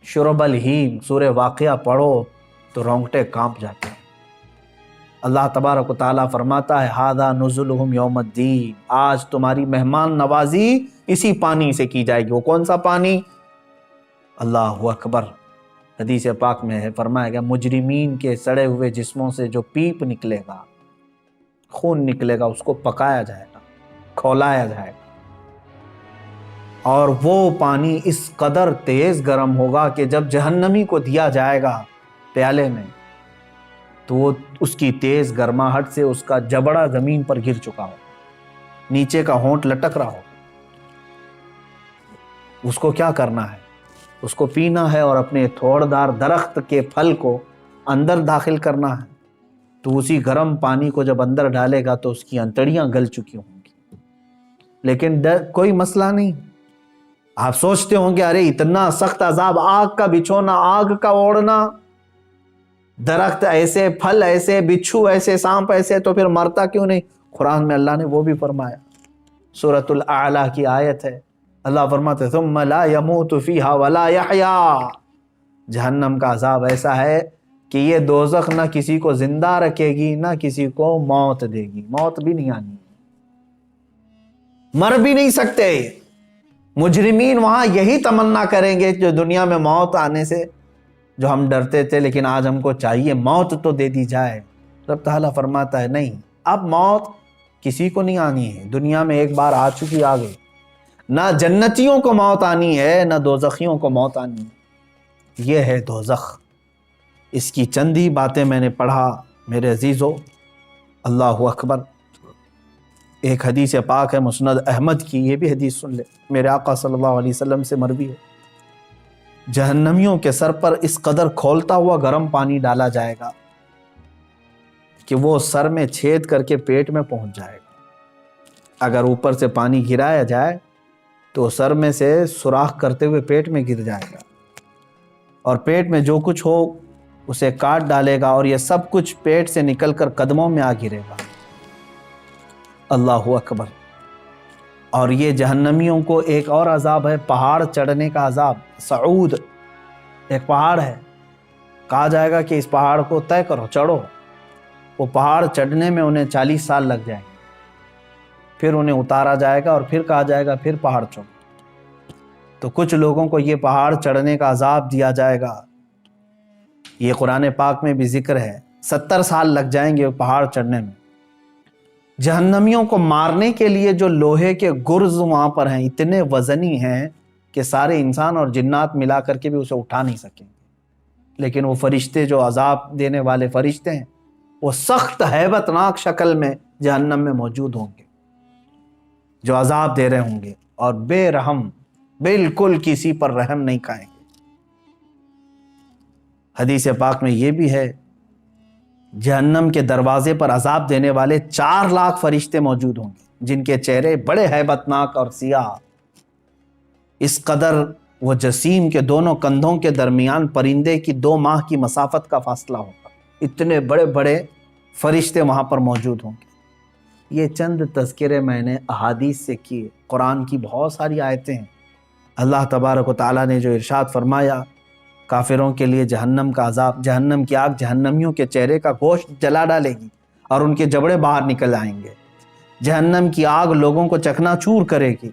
شرب الہیم، سورہ واقعہ پڑھو تو رونگٹے کانپ جاتے ہیں۔ اللہ تبارک و تعالیٰ فرماتا ہے ھذا نزلہم یوم الدین، آج تمہاری مہمان نوازی اسی پانی سے کی جائے گی۔ وہ کون سا پانی؟ اللہ اکبر، حدیث پاک میں ہے، فرمایا گیا مجرمین کے سڑے ہوئے جسموں سے جو پیپ نکلے گا، خون نکلے گا، اس کو پکایا جائے گا، کھولایا جائے گا، اور وہ پانی اس قدر تیز گرم ہوگا کہ جب جہنمی کو دیا جائے گا پیالے میں تو وہ اس کی تیز گرماہٹ سے اس کا جبڑا زمین پر گر چکا ہو، نیچے کا ہونٹ لٹک رہا ہو۔ اس کو کیا کرنا ہے؟ اس کو پینا ہے اور اپنے تھوڑدار درخت کے پھل کو اندر داخل کرنا ہے، تو اسی گرم پانی کو جب اندر ڈالے گا تو اس کی انتڑیاں گل چکی ہوں گی، لیکن کوئی مسئلہ نہیں۔ آپ سوچتے ہوں گے ارے اتنا سخت عذاب، آگ کا بچھونا، آگ کا اوڑھنا، درخت ایسے، پھل ایسے، بچھو ایسے، سانپ ایسے، تو پھر مرتا کیوں نہیں؟ قرآن میں اللہ نے وہ بھی فرمایا، سورۃ الاعلیٰ کی آیت ہے، اللہ فرماتے ہیں ثم لا يموت فیہا ولا یحیا، جہنم کا عذاب ایسا ہے کہ یہ دوزخ نہ کسی کو زندہ رکھے گی نہ کسی کو موت دے گی، موت بھی نہیں آنی، مر بھی نہیں سکتے۔ مجرمین وہاں یہی تمنا کریں گے جو دنیا میں موت آنے سے جو ہم ڈرتے تھے، لیکن آج ہم کو چاہیے موت تو دے دی جائے۔ رب تعالیٰ فرماتا ہے نہیں، اب موت کسی کو نہیں آنی ہے، دنیا میں ایک بار آ چکی، آ گئی، نہ جنتیوں کو موت آنی ہے نہ دوزخیوں کو موت آنی ہے۔ یہ ہے دوزخ، اس کی چند ہی باتیں میں نے پڑھا میرے عزیزو۔ اللہ اکبر۔ ایک حدیث پاک ہے مسند احمد کی، یہ بھی حدیث سن لے، میرے آقا صلی اللہ علیہ وسلم سے مروی ہے، جہنمیوں کے سر پر اس قدر کھولتا ہوا گرم پانی ڈالا جائے گا کہ وہ سر میں چھید کر کے پیٹ میں پہنچ جائے گا۔ اگر اوپر سے پانی گرایا جائے تو سر میں سے سوراخ کرتے ہوئے پیٹ میں گر جائے گا، اور پیٹ میں جو کچھ ہو اسے کاٹ ڈالے گا، اور یہ سب کچھ پیٹ سے نکل کر قدموں میں آ گرے گا۔ اللہ اکبر۔ اور یہ جہنمیوں کو ایک اور عذاب ہے، پہاڑ چڑھنے کا عذاب۔ صعود ایک پہاڑ ہے، کہا جائے گا کہ اس پہاڑ کو طے کرو، چڑھو۔ وہ پہاڑ چڑھنے میں انہیں 40 سال لگ جائیں گے، پھر انہیں اتارا جائے گا اور پھر کہا جائے گا پھر پہاڑ چڑھو۔ تو کچھ لوگوں کو یہ پہاڑ چڑھنے کا عذاب دیا جائے گا، یہ قرآن پاک میں بھی ذکر ہے، 70 سال لگ جائیں گے پہاڑ چڑھنے میں۔ جہنمیوں کو مارنے کے لیے جو لوہے کے گرز وہاں پر ہیں اتنے وزنی ہیں کہ سارے انسان اور جنات ملا کر کے بھی اسے اٹھا نہیں سکیں گے، لیکن وہ فرشتے جو عذاب دینے والے فرشتے ہیں وہ سخت ہیبت ناک شکل میں جہنم میں موجود ہوں گے، جو عذاب دے رہے ہوں گے، اور بے رحم، بالکل کسی پر رحم نہیں کھائیں گے۔ حدیث پاک میں یہ بھی ہے، جہنم کے دروازے پر عذاب دینے والے 4 لاکھ فرشتے موجود ہوں گے، جن کے چہرے بڑے ہیبت ناک اور سیاہ، اس قدر وہ جسیم کے دونوں کندھوں کے درمیان پرندے کی 2 ماہ کی مسافت کا فاصلہ ہوگا، اتنے بڑے بڑے فرشتے وہاں پر موجود ہوں گے۔ یہ چند تذکرے میں نے احادیث سے کیے، قرآن کی بہت ساری آیتیں ہیں۔ اللہ تبارک و تعالیٰ نے جو ارشاد فرمایا، کافروں کے لیے جہنم کا عذاب، جہنم کی آگ جہنمیوں کے چہرے کا گوشت جلا ڈالے گی اور ان کے جبڑے باہر نکل آئیں گے۔ جہنم کی آگ لوگوں کو چکنا چور کرے گی۔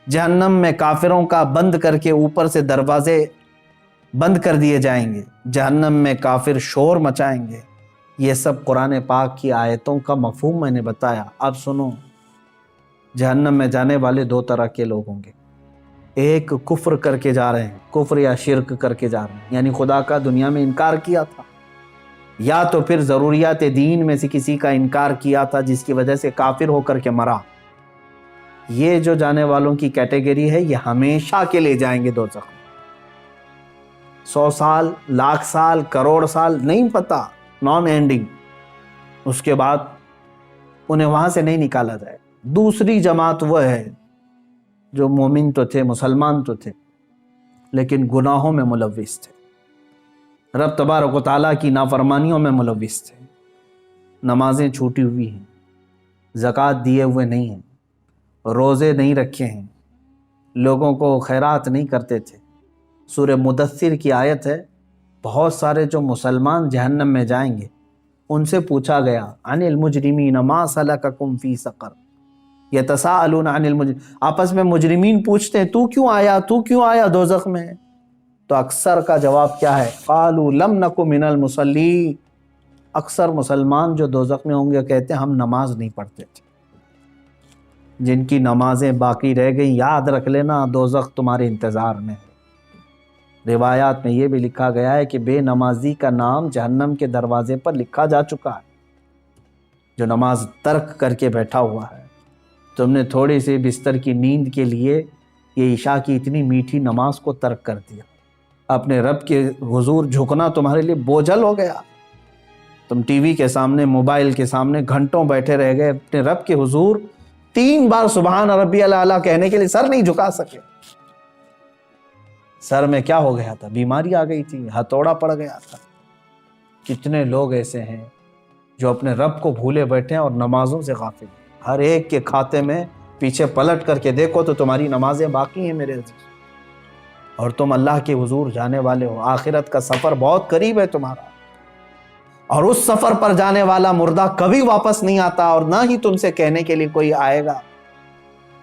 جہنم میں کافروں کا بند کر کے اوپر سے دروازے بند کر دیے جائیں گے، جہنم میں کافر شور مچائیں گے۔ یہ سب قرآن پاک کی آیتوں کا مفہوم میں نے بتایا۔ اب سنو، جہنم میں جانے والے 2 طرح کے لوگ ہوں گے، ایک کفر کر کے جا رہے ہیں، کفر یا شرک کر کے جا رہے ہیں، یعنی خدا کا دنیا میں انکار کیا تھا، یا تو پھر ضروریات دین میں سے کسی کا انکار کیا تھا جس کی وجہ سے کافر ہو کر کے مرا۔ یہ جو جانے والوں کی کیٹیگری ہے، یہ ہمیشہ کے لے جائیں گے دوزخ میں، 100 سال، لاکھ سال، کروڑ سال، نہیں پتہ، نان اینڈنگ۔ اس کے بعد انہیں وہاں سے نہیں نکالا جائے۔ دوسری جماعت وہ ہے جو مومن تو تھے، مسلمان تو تھے، لیکن گناہوں میں ملوث تھے، رب تبارک و تعالیٰ کی نافرمانیوں میں ملوث تھے، نمازیں چھوٹی ہوئی ہیں، زکوٰۃ دیے ہوئے نہیں ہیں، روزے نہیں رکھے ہیں، لوگوں کو خیرات نہیں کرتے تھے۔ سورہ مدثر کی آیت ہے، بہت سارے جو مسلمان جہنم میں جائیں گے، ان سے پوچھا گیا عن المجرمین ما سلککم فی سقر یتساءلون عن المجرمین، آپس میں مجرمین پوچھتے ہیں تو کیوں آیا دوزخ میں؟ تو اکثر کا جواب کیا ہے؟ قالوا لم نک من المصلین، اکثر مسلمان جو دوزخ میں ہوں گے کہتے ہیں ہم نماز نہیں پڑھتے تھے۔ جن کی نمازیں باقی رہ گئی، یاد رکھ لینا دوزخ تمہارے انتظار میں ہے۔ روایات میں یہ بھی لکھا گیا ہے کہ بے نمازی کا نام جہنم کے دروازے پر لکھا جا چکا ہے، جو نماز ترک کر کے بیٹھا ہوا ہے۔ تم نے تھوڑی سی بستر کی نیند کے لیے یہ عشاء کی اتنی میٹھی نماز کو ترک کر دیا، اپنے رب کے حضور جھکنا تمہارے لیے بوجھل ہو گیا۔ تم ٹی وی کے سامنے، موبائل کے سامنے گھنٹوں بیٹھے رہ گئے، اپنے رب کے حضور 3 بار سبحان ربی الاعلیٰ کہنے کے لیے سر نہیں جھکا سکے۔ سر میں کیا ہو گیا تھا؟ بیماری آ گئی تھی، ہتھوڑا پڑ گیا تھا۔ کتنے لوگ ایسے ہیں جو اپنے رب کو بھولے بیٹھے ہیں اور نمازوں سے غافل ہیں۔ ہر ایک کے کھاتے میں پیچھے پلٹ کر کے دیکھو تو تمہاری نمازیں باقی ہیں میرے عزیز، اور تم اللہ کے حضور جانے والے ہو۔ آخرت کا سفر بہت قریب ہے تمہارا۔ اور اس سفر پر جانے والا مردہ کبھی واپس نہیں آتا اور نہ ہی تم سے کہنے کے لیے کوئی آئے گا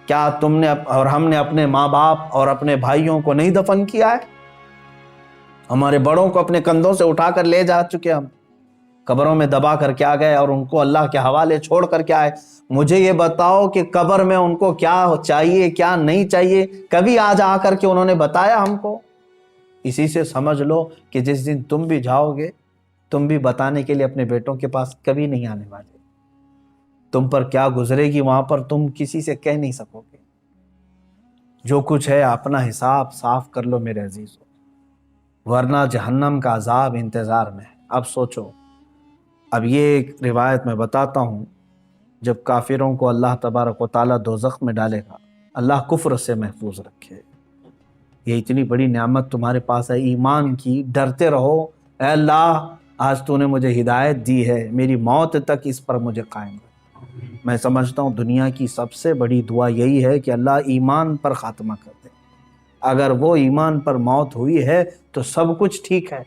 کیا تم نے اور ہم نے اپنے ماں باپ اور اپنے بھائیوں کو نہیں دفن کیا ہے؟ ہمارے بڑوں کو اپنے کندھوں سے اٹھا کر لے جا چکے، ہم قبروں میں دبا کر کیا گئے اور ان کو اللہ کے حوالے چھوڑ کر کیا ہے؟ مجھے یہ بتاؤ کہ قبر میں ان کو کیا چاہیے کیا نہیں چاہیے، کبھی آج آ کر کے انہوں نے بتایا ہم کو؟ اسی سے سمجھ لو کہ جس دن تم بھی جاؤ گے تم بھی بتانے کے لیے اپنے بیٹوں کے پاس کبھی نہیں آنے والے، تم پر کیا گزرے گی وہاں پر تم کسی سے کہہ نہیں سکو گے۔ جو کچھ ہے اپنا حساب صاف کر لو میرے عزیزو، ورنہ جہنم کا عذاب انتظار میں ہے۔ اب سوچو، اب یہ ایک روایت میں بتاتا ہوں، جب کافروں کو اللہ تبارک و تعالیٰ دوزخ میں ڈالے گا، اللہ کفر سے محفوظ رکھے، یہ اتنی بڑی نعمت تمہارے پاس ہے ایمان کی، ڈرتے رہو، اے اللہ آج تو نے مجھے ہدایت دی ہے، میری موت تک اس پر مجھے قائم رکھ۔ میں سمجھتا ہوں دنیا کی سب سے بڑی دعا یہی ہے کہ اللہ ایمان پر خاتمہ کر دے، اگر وہ ایمان پر موت ہوئی ہے تو سب کچھ ٹھیک ہے،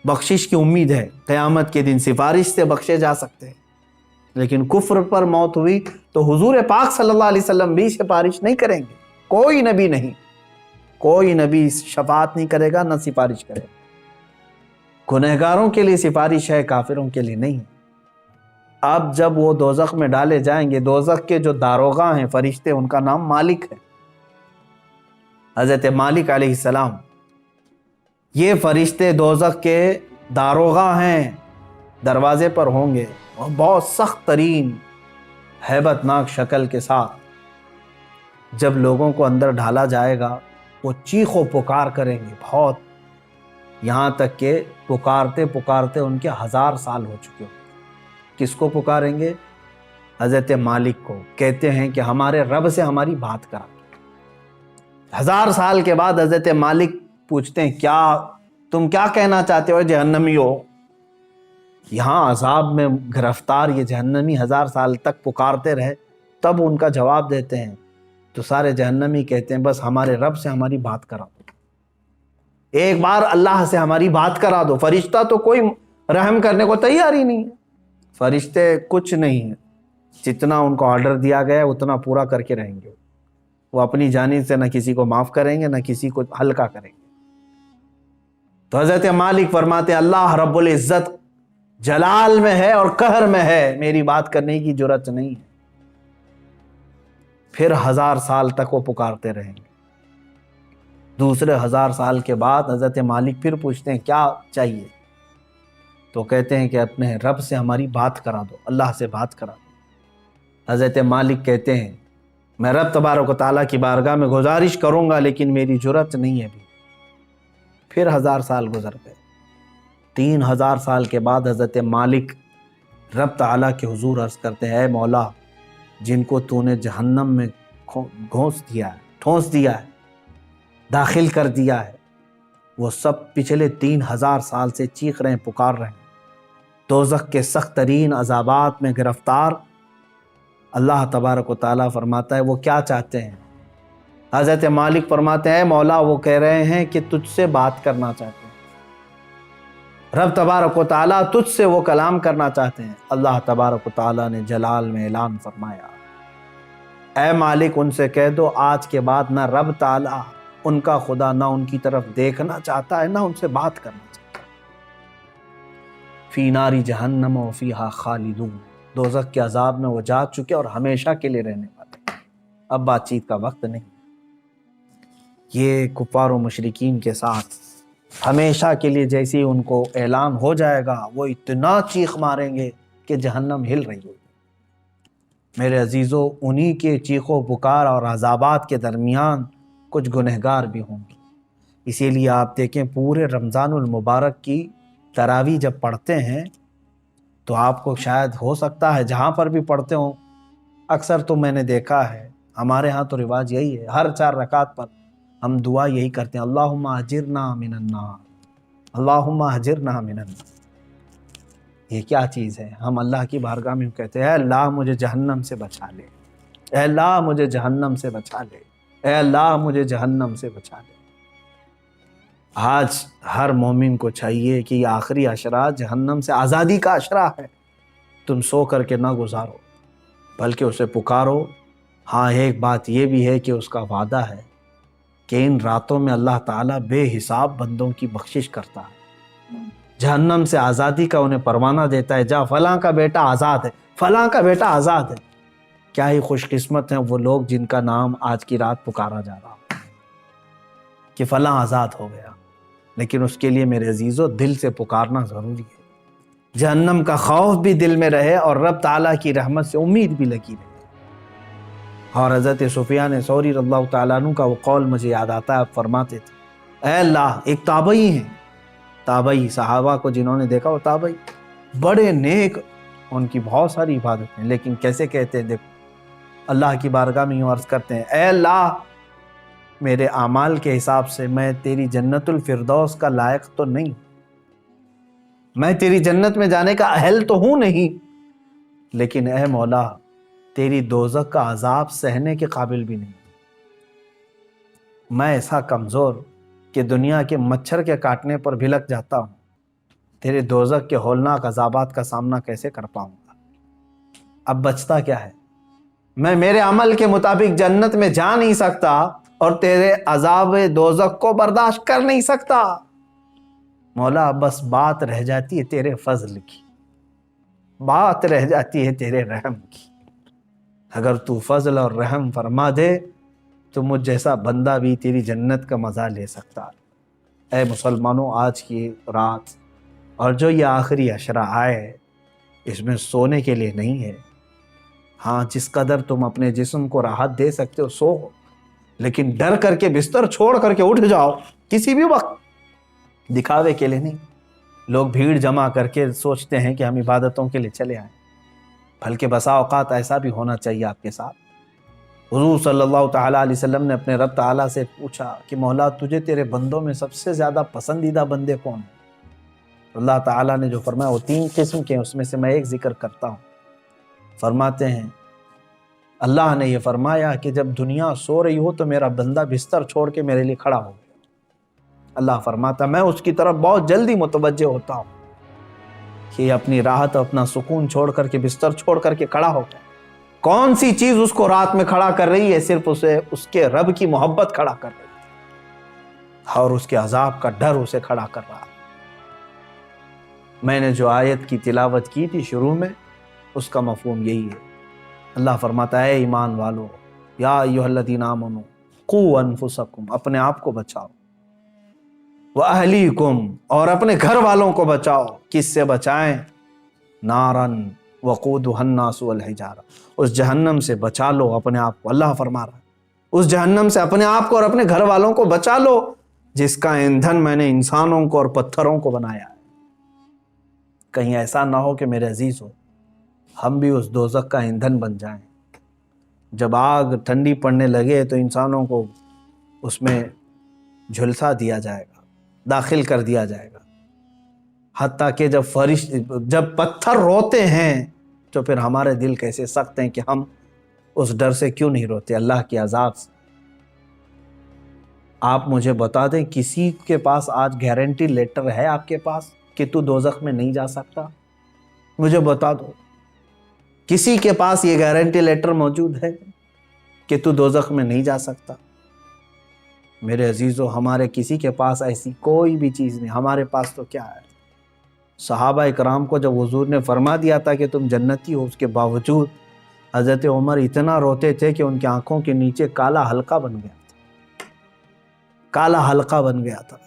بخشش کی امید ہے، قیامت کے دن سفارش سے بخشے جا سکتے ہیں۔ لیکن کفر پر موت ہوئی تو حضور پاک صلی اللہ علیہ وسلم بھی سفارش نہیں کریں گے، کوئی نبی نہیں، کوئی نبی شفاعت نہیں کرے گا نہ سفارش کرے گا۔ گنہگاروں کے لیے سفارش ہے، کافروں کے لیے نہیں۔ اب جب وہ دوزخ میں ڈالے جائیں گے، دوزخ کے جو داروغہ ہیں فرشتے، ان کا نام مالک ہے، حضرت مالک علیہ السلام، یہ فرشتے دوزخ کے داروغہ ہیں، دروازے پر ہوں گے اور بہت سخت ترین ہیبت ناک شکل کے ساتھ جب لوگوں کو اندر ڈھالا جائے گا وہ چیخ و پکار کریں گے بہت، یہاں تک کہ پکارتے پکارتے ان کے 1000 سال ہو چکے ہوں۔ کس کو پکاریں گے؟ حضرت مالک کو، کہتے ہیں کہ ہمارے رب سے ہماری بات کرا۔ 1000 سال کے بعد حضرت مالک پوچھتے ہیں کیا تم کیا کہنا چاہتے ہو جہنمی ہو؟ یہاں عذاب میں گرفتار یہ جہنمی 1000 سال تک پکارتے رہے، تب ان کا جواب دیتے ہیں تو سارے جہنمی کہتے ہیں بس ہمارے رب سے ہماری بات کرا دو، ایک بار اللہ سے ہماری بات کرا دو۔ فرشتہ تو کوئی رحم کرنے کو تیار ہی نہیں ہے، فرشتے کچھ نہیں ہیں، جتنا ان کو آرڈر دیا گیا ہے اتنا پورا کر کے رہیں گے، وہ اپنی جانب سے نہ کسی کو معاف کریں گے نہ کسی کو ہلکا کریں گے۔ تو حضرت مالک فرماتے ہیں اللہ رب العزت جلال میں ہے اور قہر میں ہے، میری بات کرنے کی جرات نہیں ہے۔ پھر 1000 سال تک وہ پکارتے رہیں گے۔ دوسرے 1000 سال کے بعد حضرت مالک پھر پوچھتے ہیں کیا چاہیے؟ تو کہتے ہیں کہ اپنے رب سے ہماری بات کرا دو، اللہ سے بات کرا دو۔ حضرت مالک کہتے ہیں میں رب تبارک و تعالیٰ کی بارگاہ میں گزارش کروں گا لیکن میری جرات نہیں ہے ابھی۔ پھر 1000 سال گزر گئے۔ 3000 سال کے بعد حضرت مالک رب تعالیٰ کے حضور عرض کرتے ہیں اے مولا، جن کو تو نے جہنم میں ٹھونس دیا ہے، داخل کر دیا ہے، وہ سب پچھلے 3000 سال سے چیخ رہے ہیں، پکار رہے ہیں، دوزخ کے سخت ترین عذابات میں گرفتار۔ اللہ تبارک و تعالیٰ فرماتا ہے وہ کیا چاہتے ہیں؟ حضرت مالک فرماتے ہیں اے مولا وہ کہہ رہے ہیں کہ تجھ سے بات کرنا چاہتے ہیں، رب تبارک و تعالیٰ تجھ سے وہ کلام کرنا چاہتے ہیں۔ اللہ تبارک و تعالیٰ نے جلال میں اعلان فرمایا اے مالک ان سے کہہ دو آج کے بعد نہ رب تعالیٰ ان کا خدا نہ ان کی طرف دیکھنا چاہتا ہے نہ ان سے بات کرنا چاہتا ہے۔ فی ناری جہنم و فیہا خالدون، دوزخ کے عذاب میں وہ جا چکے اور ہمیشہ کے لیے رہنے والے، اب بات چیت کا وقت نہیں۔ یہ کفار و مشرکین کے ساتھ ہمیشہ کے لیے جیسے ان کو اعلان ہو جائے گا وہ اتنا چیخ ماریں گے کہ جہنم ہل رہی ہوگی۔ میرے عزیزو انہی کے چیخ و پکار اور عذابات کے درمیان کچھ گنہگار بھی ہوں گے۔ اسی لیے آپ دیکھیں پورے رمضان المبارک کی تراویح جب پڑھتے ہیں تو آپ کو شاید ہو سکتا ہے جہاں پر بھی پڑھتے ہوں، اکثر تو میں نے دیکھا ہے ہمارے ہاں تو رواج یہی ہے، ہر 4 رکعت پر ہم دعا یہی کرتے ہیں اللہم اجرنا من النار، اللہم اجرنا من النار۔ یہ کیا چیز ہے؟ ہم اللہ کی بارگاہ میں کہتے ہیں اے اللہ مجھے جہنم سے بچا لے، اے اللہ مجھے جہنم سے بچا لے، اے اللہ مجھے جہنم سے بچا لے۔ آج ہر مومن کو چاہیے کہ یہ آخری عشرہ جہنم سے آزادی کا عشرہ ہے، تم سو کر کے نہ گزارو بلکہ اسے پکارو۔ ہاں ایک بات یہ بھی ہے کہ اس کا وعدہ ہے کہ ان راتوں میں اللہ تعالیٰ بے حساب بندوں کی بخشش کرتا ہے، جہنم سے آزادی کا انہیں پروانہ دیتا ہے، جا فلاں کا بیٹا آزاد ہے، فلاں کا بیٹا آزاد ہے۔ کیا ہی خوش قسمت ہیں وہ لوگ جن کا نام آج کی رات پکارا جا رہا کہ فلاں آزاد ہو گیا، لیکن اس کے لیے میرے عزیزو دل سے پکارنا ضروری ہے، جہنم کا خوف بھی دل میں رہے اور رب تعالیٰ کی رحمت سے امید بھی لگی رہے۔ اور حضرت سفیان ثوری رضی اللہ تعالیٰ عنہ کا وہ قول مجھے یاد آتا ہے، آپ فرماتے تھے اے اللہ، ایک تابعی ہیں، تابعی صحابہ کو جنہوں نے دیکھا وہ تابعی بڑے نیک، ان کی بہت ساری عبادت ہیں، لیکن کیسے کہتے ہیں، دیکھو اللہ کی بارگاہ میں یوں عرض کرتے ہیں اے اللہ، میرے اعمال کے حساب سے میں تیری جنت الفردوس کا لائق تو نہیں، میں تیری جنت میں جانے کا اہل تو ہوں نہیں، لیکن اے مولا تیری دوزخ کا عذاب سہنے کے قابل بھی نہیں، میں ایسا کمزور کہ دنیا کے مچھر کے کاٹنے پر بھلک جاتا ہوں، تیرے دوزخ کے ہولناک عذابات کا سامنا کیسے کر پاؤں گا؟ اب بچتا کیا ہے؟ میں میرے عمل کے مطابق جنت میں جا نہیں سکتا اور تیرے عذاب دوزخ کو برداشت کر نہیں سکتا، مولا بس بات رہ جاتی ہے تیرے فضل کی، بات رہ جاتی ہے تیرے رحم کی، اگر تو فضل اور رحم فرما دے تو مجھ جیسا بندہ بھی تیری جنت کا مزہ لے سکتا۔ اے مسلمانوں، آج کی رات اور جو یہ آخری عشرہ آئے اس میں سونے کے لیے نہیں ہے، ہاں جس قدر تم اپنے جسم کو راحت دے سکتے ہو سو، لیکن ڈر کر کے بستر چھوڑ کر کے اٹھ جاؤ کسی بھی وقت، دکھاوے کے لیے نہیں۔ لوگ بھیڑ جمع کر کے سوچتے ہیں کہ ہم عبادتوں کے لیے چلے آئیں، بلکہ بسا اوقات ایسا بھی ہونا چاہیے آپ کے ساتھ۔ حضور صلی اللہ تعالیٰ علیہ وسلم نے اپنے رب تعالیٰ سے پوچھا کہ مولا تجھے تیرے بندوں میں سب سے زیادہ پسندیدہ بندے کون ہیں؟ اللہ تعالیٰ نے جو فرمایا وہ 3 قسم کے ہیں، اس میں سے میں ایک ذکر کرتا ہوں۔ فرماتے ہیں اللہ نے یہ فرمایا کہ جب دنیا سو رہی ہو تو میرا بندہ بستر چھوڑ کے میرے لیے کھڑا ہو گیا، اللہ فرماتا میں اس کی طرف بہت جلدی متوجہ ہوتا ہوں کہ یہ اپنی راحت اپنا سکون چھوڑ کر کے بستر چھوڑ کر کے کھڑا ہو گیا۔ کون سی چیز اس کو رات میں کھڑا کر رہی ہے؟ صرف اسے اس کے رب کی محبت کھڑا کر رہی ہے اور اس کے عذاب کا ڈر اسے کھڑا کر رہا ہے۔ میں نے جو آیت کی تلاوت کی تھی شروع میں، اس کا مفہوم یہی ہے۔ اللہ فرماتا ہے اے ایمان والو، یا ایھا الذین آمنوا قوا انفسکم، اپنے آپ کو بچاؤ، واہلیکم، اور اپنے گھر والوں کو بچاؤ۔ کس سے بچائیں؟ نارن وقودھا الناس والحجارہ، اس جہنم سے بچا لو اپنے آپ کو، اللہ فرما رہا ہے اس جہنم سے اپنے آپ کو اور اپنے گھر والوں کو بچا لو جس کا ایندھن میں نے انسانوں کو اور پتھروں کو بنایا ہے۔ کہیں ایسا نہ ہو کہ میرے عزیز ہو ہم بھی اس دوزخ کا ایندھن بن جائیں، جب آگ ٹھنڈی پڑنے لگے تو انسانوں کو اس میں جھلسا دیا جائے گا، داخل کر دیا جائے گا، حتیٰ کہ جب پتھر روتے ہیں تو پھر ہمارے دل کیسے سخت ہیں کہ ہم اس ڈر سے کیوں نہیں روتے، اللہ کے عذاب سے۔ آپ مجھے بتا دیں کسی کے پاس آج گارنٹی لیٹر ہے آپ کے پاس کہ تو دوزخ میں نہیں جا سکتا؟ مجھے بتا دو، کسی کے پاس یہ گارنٹی لیٹر موجود ہے کہ تو دوزخ میں نہیں جا سکتا؟ میرے عزیزو، ہمارے کسی کے پاس ایسی کوئی بھی چیز نہیں، ہمارے پاس تو کیا ہے؟ صحابہ اکرام کو جب حضور نے فرما دیا تھا کہ تم جنتی ہو، اس کے باوجود حضرت عمر اتنا روتے تھے کہ ان کی آنکھوں کے نیچے کالا حلقہ بن گیا تھا، کالا حلقہ بن گیا تھا۔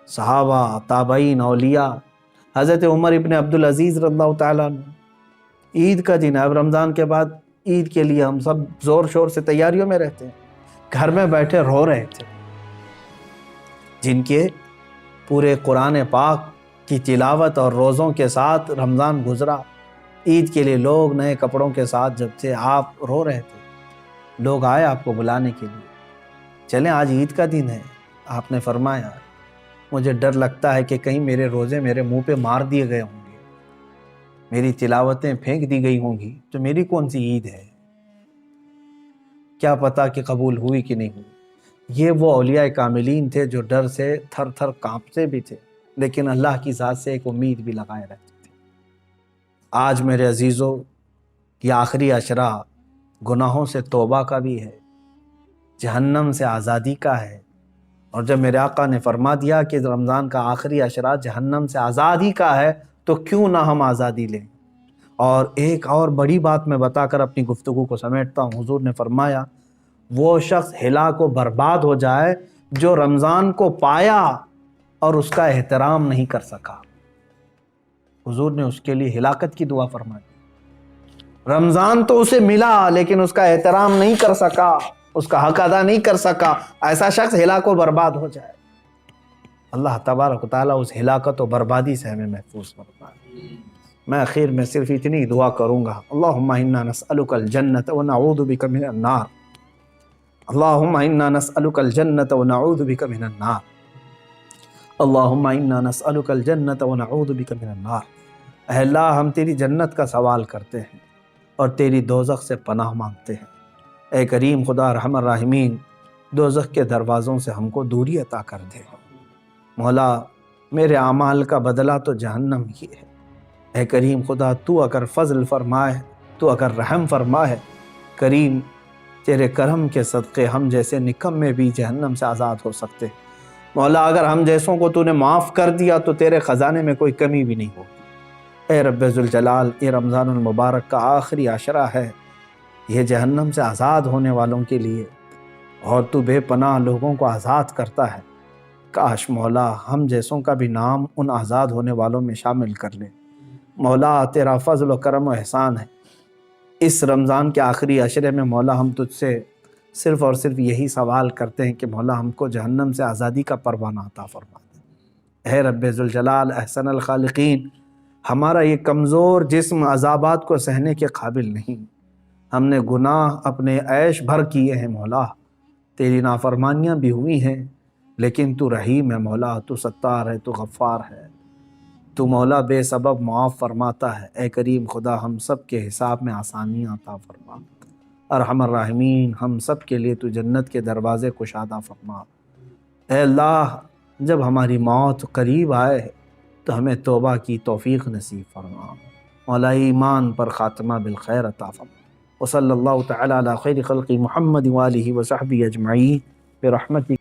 صحابہ، تابعین، اولیاء، حضرت عمر ابن عبدالعزیز رضی اللہ تعالیٰ عنہ، عید کا دن ہے، اب رمضان کے بعد عید کے لیے ہم سب زور شور سے تیاریوں میں رہتے ہیں، گھر میں بیٹھے رو رہے تھے، جن کے پورے قرآن پاک کی تلاوت اور روزوں کے ساتھ رمضان گزرا، عید کے لیے لوگ نئے کپڑوں کے ساتھ جب تھے، آپ رو رہے تھے، لوگ آئے آپ کو بلانے کے لیے، چلیں آج عید کا دن ہے، آپ نے فرمایا مجھے ڈر لگتا ہے کہ کہیں میرے روزے میرے منہ پہ مار دیے گئے ہوں گے، میری تلاوتیں پھینک دی گئی ہوں گی، تو میری کون سی عید ہے؟ کیا پتا کہ قبول ہوئی کہ نہیں ہوئی۔ یہ وہ اولیاء کاملین تھے جو ڈر سے تھر تھر کانپتے بھی تھے، لیکن اللہ کی ذات سے ایک امید بھی لگائے رہتے تھے۔ آج میرے عزیزو، یہ آخری عشرہ گناہوں سے توبہ کا بھی ہے، جہنم سے آزادی کا ہے، اور جب میرے آقا نے فرما دیا کہ رمضان کا آخری عشرہ جہنم سے آزادی کا ہے تو کیوں نہ ہم آزادی لیں۔ اور ایک اور بڑی بات میں بتا کر اپنی گفتگو کو سمیٹتا ہوں۔ حضور نے فرمایا وہ شخص ہلاک و برباد ہو جائے جو رمضان کو پایا اور اس کا احترام نہیں کر سکا۔ حضور نے اس کے لیے ہلاکت کی دعا فرمائی۔ رمضان تو اسے ملا لیکن اس کا احترام نہیں کر سکا، اس کا حق ادا نہیں کر سکا، ایسا شخص ہلاک و برباد ہو جائے۔ اللہ تبارک و تعالیٰ اس ہلاکت و بربادی سے ہمیں محفوظ فرمائے۔ میں اخیر میں صرف اتنی دعا کروں گا، اللہم انا نسألک الجنت ونعوذ بک من النار، اللہم انا نسألک الجنت ونعوذ بک من النار، اللہم انا نسألک الجنت ونعوذ بک من النار۔ اے اللہ، ہم تیری جنت کا سوال کرتے ہیں اور تیری دوزخ سے پناہ مانگتے ہیں۔ اے کریم خدا ارحم الراحمین، دوزخ کے دروازوں سے ہم کو دوری عطا کر دے۔ مولا، میرے اعمال کا بدلہ تو جہنم ہی ہے۔ اے کریم خدا، تو اگر فضل فرمائے، تو اگر رحم فرمائے، کریم تیرے کرم کے صدقے ہم جیسے نکمے بھی جہنم سے آزاد ہو سکتے۔ مولا، اگر ہم جیسوں کو تو نے معاف کر دیا تو تیرے خزانے میں کوئی کمی بھی نہیں ہوگی۔ اے رب ذوالجلال، یہ رمضان المبارک کا آخری عشرہ ہے، یہ جہنم سے آزاد ہونے والوں کے لیے، اور تو بے پناہ لوگوں کو آزاد کرتا ہے۔ کاش مولا ہم جیسوں کا بھی نام ان آزاد ہونے والوں میں شامل کر لے۔ مولا، تیرا فضل و کرم و احسان ہے۔ اس رمضان کے آخری عشرے میں مولا ہم تجھ سے صرف اور صرف یہی سوال کرتے ہیں کہ مولا ہم کو جہنم سے آزادی کا پروانہ عطا فرما دے۔ اے رب ذوالجلال احسن الخالقین، ہمارا یہ کمزور جسم عذابات کو سہنے کے قابل نہیں، ہم نے گناہ اپنے عیش بھر کیے ہیں مولا، تیری نافرمانیاں بھی ہوئی ہیں، لیکن تو رحیم ہے مولا، تو ستار ہے، تو غفار ہے، تو مولا بے سبب معاف فرماتا ہے۔ اے کریم خدا، ہم سب کے حساب میں آسانیاں عطا فرما۔ ارحم الراحمین، ہم سب کے لیے تو جنت کے دروازے کشادہ فرما۔ اے اللہ، جب ہماری موت قریب آئے تو ہمیں توبہ کی توفیق نصیب فرما۔ مولا، ایمان پر خاتمہ بالخیر عطا فرما۔ وصلی اللہ تعالی علی خیر خلق محمد وآلہ وصحبہ اجمعین برحمتک